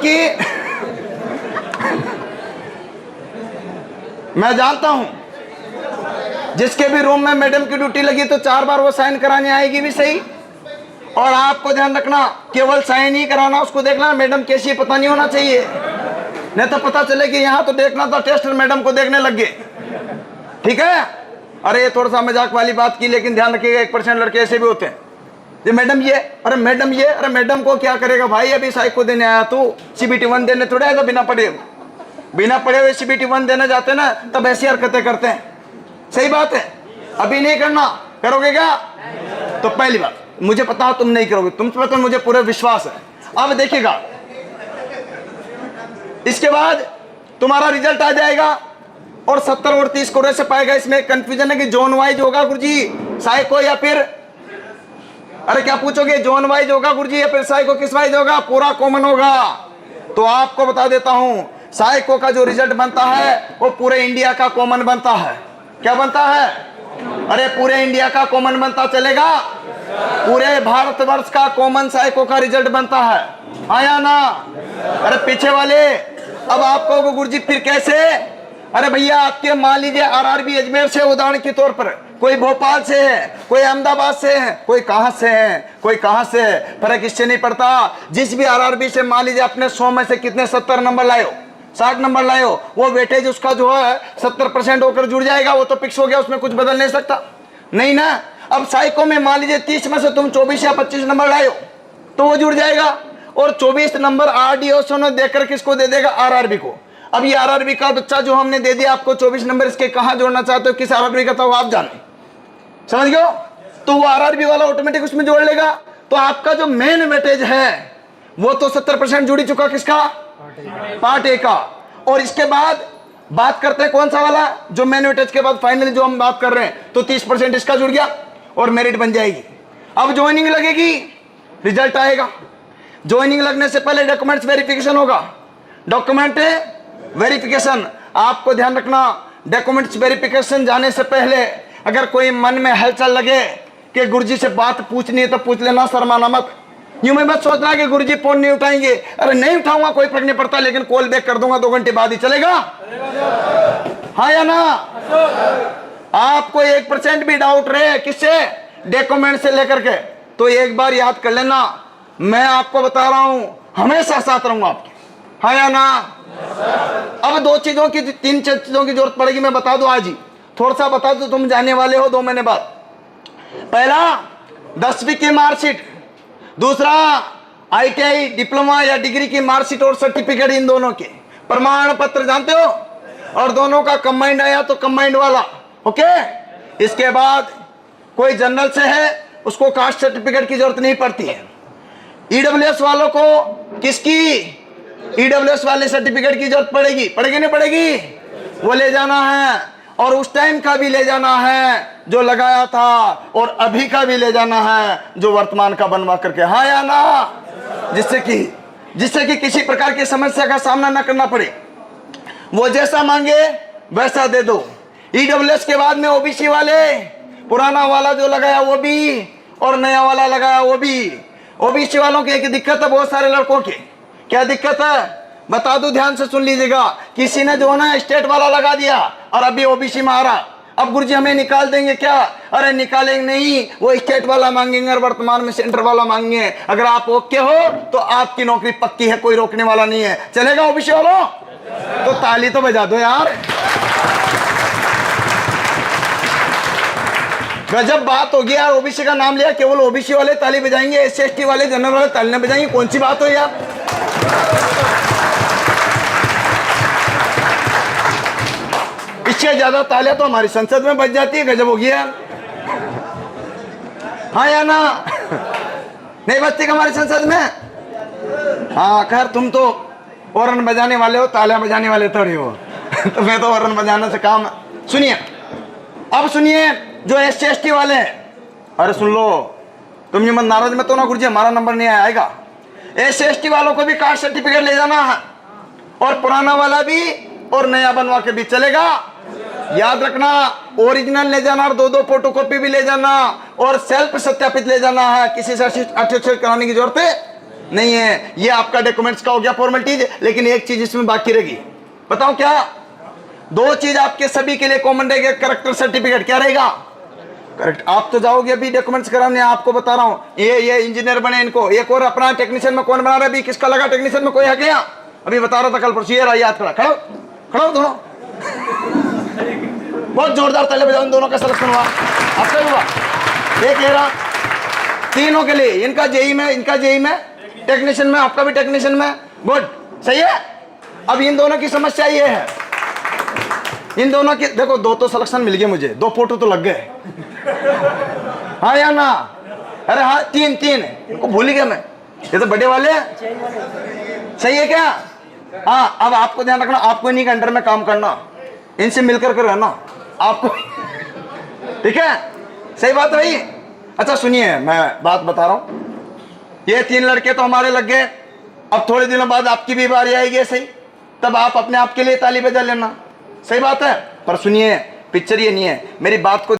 क्योंकि मैं जानता हूं जिसके भी रूम में मैडम की ड्यूटी लगी तो 4 बार वो साइन कराने आएगी भी सही। और आपको ध्यान रखना, केवल साइन ही कराना, उसको देखना मैडम कैसी है पता नहीं होना चाहिए, नहीं तो पता चले कि यहाँ तो देखना था टेस्ट, मैडम को देखने लग गए। ठीक है? अरे ये थोड़ा सा मजाक वाली बात की, लेकिन ध्यान रखिएगा 1% लड़के ऐसे भी होते हैं ये मैडम ये, अरे मैडम ये, अरे मैडम को क्या करेगा भाई, अभी साइको देने आया तू, CBT 1 देने थोड़ा आएगा बिना पढ़े हुए CBT 1 देने जाते ना तब ऐसी हरकतें करते हैं। सही बात है, अभी नहीं करना, करोगे क्या? तो पहली बात मुझे पता है तुम नहीं करोगे, तुम पर तो मुझे पूरा विश्वास है। अब देखिएगा, इसके बाद तुम्हारा रिजल्ट आ जाएगा और 70 और 30 कोरे से पाएगा। इसमें कंफ्यूजन है कि जोन वाइज होगा गुरुजी साइको या फिर, अरे क्या पूछोगे, जोन वाइज होगा गुरुजी या फिर साइको किस वाइज होगा? पूरा कॉमन होगा। तो आपको बता देता हूं, साइको का जो रिजल्ट बनता है वो पूरे इंडिया का कॉमन बनता है। क्या बनता है? अरे पूरे इंडिया का कॉमन बनता, चलेगा? पूरे भारतवर्ष का कॉमन साइको का रिजल्ट बनता है, आया ना? अरे पीछे वाले, अब आपको गुरुजी फिर कैसे? अरे भैया आपके मान लीजिए RRB अजमेर से, उदाहरण के तौर पर कोई भोपाल से है, कोई अहमदाबाद से है, कोई कहां से है, कोई कहां से है, फर्क इससे नहीं पड़ता। जिस भी RRB से मान लीजिए अपने 100 में से कितने 70 नंबर लाए हो, 60 नंबर लाए हो, वो वेटेज उसका जो है 70% होकर जुड़ जाएगा, वो तो फिक्स हो गया, उसमें कुछ बदल नहीं सकता, नहीं ना? अब साइको में मान लीजिए 30 में से तुम 24 या 25 नंबर लाए हो तो वो जुड़ जाएगा, और 24 नंबर RDO ने देकर किसको दे देगा? RRB को। अब ये RRB का बच्चा जो हमने दे दिया आपको 24 नंबर, इसके कहां जोड़ना चाहते हो, किस RRB का था वो आप जाने, समझ गए? तो वो RRB वाला ऑटोमेटिक उसमें जोड़ लेगा। तो आपका जो मेन वेटेज है वो तो 70% जुड़ चुका, किसका? पार्ट ए का। और इसके बाद बात करते हैं कौन सा वाला, जो मेन वेटेज के बाद फाइनली जो हम बात कर रहे हैं, तो 30% इसका जुड़ गया और मेरिट बन जाएगी। अब ज्वाइनिंग लगेगी, रिजल्ट आएगा। ज्वाइनिंग लगने से पहले डॉक्यूमेंट्स वेरिफिकेशन होगा। डॉक्यूमेंट वेरिफिकेशन, आपको ध्यान रखना, डॉक्यूमेंट्स वेरिफिकेशन जाने से पहले अगर कोई मन में हलचल लगे कि गुरुजी से बात पूछनी है तो पूछ लेना, शर्माना मत। यूं मैं मत सोचना कि गुरुजी फोन नहीं उठाएंगे, अरे नहीं उठाऊंगा कोई फर्क नहीं पड़ता, लेकिन कॉल बैक कर दूंगा 2 घंटे बाद ही, चलेगा? हाँ या ना? आपको 1% भी डाउट रहे किससे, डॉक्यूमेंट से लेकर के, तो एक बार याद कर लेना, मैं आपको बता रहा हूं हमेशा साथ रहूंगा आपके। हाँ या ना? अब 2 चीजों की, 3 चीजों की जरूरत पड़ेगी, मैं बता दूं आज ही, थोड़ा सा बता दो, तुम जाने वाले हो 2 महीने बाद। पहला 10वीं की मार्कशीट, दूसरा ITI डिप्लोमा या डिग्री की मार्कशीट और सर्टिफिकेट, इन दोनों के प्रमाण पत्र जानते हो, और दोनों का कंबाइंड आया तो कंबाइंड वाला, ओके? इसके बाद कोई जनरल से है उसको कास्ट सर्टिफिकेट की जरूरत नहीं पड़ती है। EWS वालों को किसकी, EWS वाले सर्टिफिकेट की जरूरत पड़ेगी, पड़ेगी नहीं पड़ेगी? वो ले जाना है, और उस टाइम का भी ले जाना है जो लगाया था, और अभी का भी ले जाना है जो वर्तमान का बनवा करके। हाँ या ना? जिससे कि किसी प्रकार की समस्या का सामना न करना पड़े। वो जैसा मांगे वैसा दे दो। EWS के बाद में OBC वाले, पुराना वाला जो लगाया वो भी और नया वाला लगाया वो भी। OBC वालों की एक दिक्कत है बहुत सारे लड़कों की, क्या दिक्कत है बता दो, ध्यान से सुन लीजिएगा। किसी ने जो ना स्टेट वाला लगा दिया और अभी OBC में आ रहा, अब गुरुजी हमें निकाल देंगे क्या? अरे निकालेंगे नहीं, वो स्टेट वाला मांगेंगे और वर्तमान में सेंटर वाला मांगेंगे। अगर आप ओके हो तो आपकी नौकरी पक्की है, कोई रोकने वाला नहीं है, चलेगा OBC वालों? तो ताली तो बजा दो यार, गजब बात होगी यार। OBC का नाम लिया, केवल OBC वाले ताली बजाएंगे, SC ST वाले जनरल वाले ताली नहीं बजाएंगे, कौन सी बात हो यार? इससे ज्यादा तालियां तो हमारी संसद में बज जाती है, गजब हो गया। हाँ या ना? नहीं बजती हमारी संसद में? हाँ खैर, तुम तो औरन बजाने वाले हो, तालियां बजाने वाले थोड़ी हो। तो मैं तो औरन बजाने से काम। सुनिए, अब सुनिए जो SC ST वाले हैं, अरे सुन लो, तुम ये मत नाराज मत हो ना गुरुजी, हमारा नंबर नहीं आएगा। SC ST वालों को भी कास्ट सर्टिफिकेट ले जाना है, और पुराना वाला भी और नया बनवा के भी, चलेगा? याद रखना, ओरिजिनल ले जाना और 2-2 फोटोकॉपी भी ले जाना, और सेल्फ सत्यापित ले जाना है, किसी से अटेस्टेड कराने की जरूरत नहीं है। ये आपका डॉक्यूमेंट्स का हो गया फॉर्मेलिटीज, लेकिन एक चीज इसमें बाकी रहेगी, बताओ क्या? दो चीज आपके सभी के लिए कॉमन रहेगी। करेक्टर सर्टिफिकेट क्या रहेगा? करेक्ट। आप तो जाओगे अभी डॉक्यूमेंट्स कराने, आपको बता रहा हूं, ये इंजीनियर बने इनको। एक और अपना टेक्नीशियन में कौन बना रहा है अभी? किसका लगा टेक्नीशियन में? कोई है क्या? अभी बता रहा था कल परसों। ये रहा याद खड़ा खड़ा खड़ा दोनों। बहुत जोरदार ताली बजाओ, दोनों का सिलेक्शन हुआ। आपका हुआ? एक कह रहा तीनों के लिए, इनका जेई में, इनका जेई में, टेक्नीशियन में, आपका भी टेक्नीशियन में। गुड, सही है। अब इन दोनों की समस्या ये है, इन दोनों की देखो, दो तो सिलेक्शन मिल गए मुझे, दो फोटो तो लग गए। हाँ या ना? अरे हाँ, तीन इनको भूल गया मैं, ये तो बड़े वाले हैं। सही है क्या? हाँ, अब आपको ध्यान रखना, आपको इन्हीं के अंडर में काम करना, इनसे मिलकर के रहना आपको, ठीक है? सही बात है भाई। अच्छा सुनिए, मैं बात बता रहा हूं, ये तीन लड़के तो हमारे लग गए। अब थोड़े दिनों बाद आपकी भी बारी आएगी, सही, तब आप अपने आप के लिए ताली बजा लेना। सही बात है। पर सुनिए, पिक्चर ये नहीं है, मेरी बात को